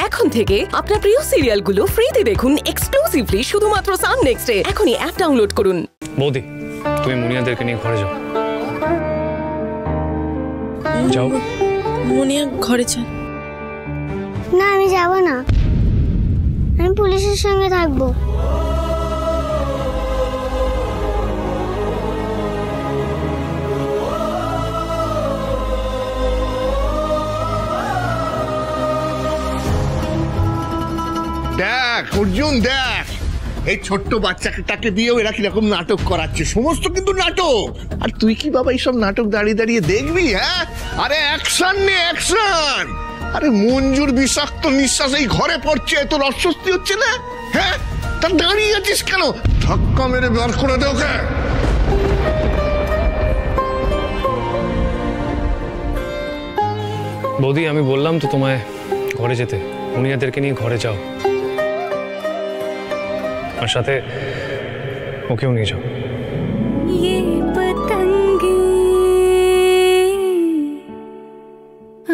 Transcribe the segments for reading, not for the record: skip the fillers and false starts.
এখন থেকে আপনার প্রিয় সিরিয়ালগুলো ফ্রিতে দেখুন এক্সক্লুসিভলি শুধুমাত্র সান নেক্সটে। এখনই অ্যাপ ডাউনলোড করুন। বৌদি, তুমি মুনিয়াদেরকে নিয়ে ঘরে যাও। যাও। মুনিয়া ঘরে চল। না, আমি যাব না, আমি পুলিশের সঙ্গে থাকবো। দেখ অর্জুন, দেখ এই ছোট্ট বাচ্চাটাকে দিয়েও এরা কিরকম নাটক করাচ্ছে, সমস্ত কিন্তু নাটক। আর তুই কি বাবা এইসব নাটক দাঁড়িয়ে দাঁড়িয়ে দেখবি? হ্যাঁ, আরে অ্যাকশন নে অ্যাকশন। আরে মঞ্জুর বিষাক্ত নিঃশ্বাস এই ঘরে পড়ছে, তোর অস্বস্তি হচ্ছে না? হ্যাঁ, তা দাঁড়িয়ে আছিস কেন? ধাক্কা মেরে বের করে দে ওকে। বৌদি, আমি বললাম তো তোমায় ঘরে যেতে। মুনিয়াদেরকে নিয়ে ঘরে যাও, আর সাথে ওকেও নিয়ে যাও। ये पतंगे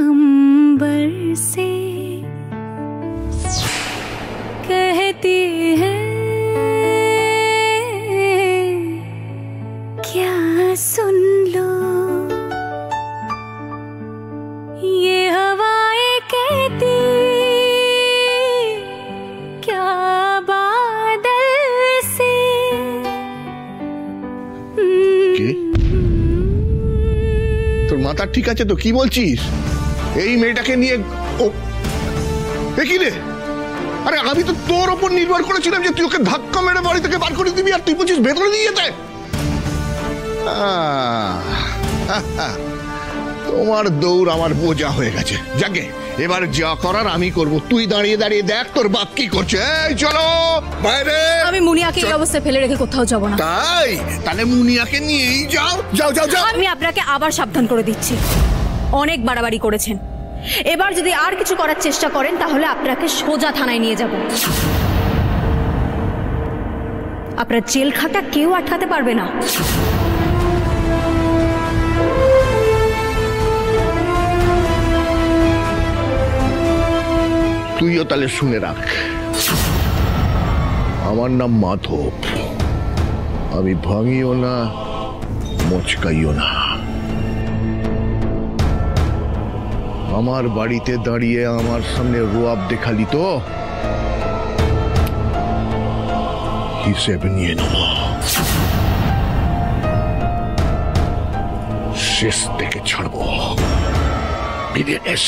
अंबर से कहती है क्या सुन लो, ये हवाएं कहती क्या তোর মাথা ঠিক আছে তো? কি বলছিস? এই মেয়েটাকে নিয়ে কি রে? আরে আমি তো তোর ওপর নির্ভর করেছিলাম যে তুই ওকে ধাক্কা মেরে বাড়ি থেকে বার করে দিবি, আর তুই বলছিস ভেতরে দিয়ে যেতে। তোমার দৌড় আমার বোঝা হয়ে গেছে। যাকে এবার যা করার আমি করব, তুই দাঁড়িয়ে দাঁড়িয়ে দেখ তোর বাপ কি করছে। এই চলো বাইরে। আমি মুনিয়াকে এই অবস্থায় ফেলে রেখে কোথাও যাব না। তাই? তাহলে মুনিয়াকে নিয়েই যাও। যাও যাও যাও। আমি আপনাকে আবার সাবধান করে দিচ্ছি, অনেক বাড়াবাড়ি করেছেন। এবার যদি আর কিছু করার চেষ্টা করেন তাহলে আপনাকে সোজা থানায় নিয়ে যাব। আপনার জেল খাটা কেউ আটকাতে পারবে না। তুইও তাহলে শুনে রাখ, আমার নাম মাধব। আমি ভাঙিও না, মচকাইও না। আমার বাড়িতে দাঁড়িয়ে আমার সামনে রোয়াব দেখালি তো হিসেব নিয়ে নেব। শেষ থেকে ছাড়বো। বিদেশ।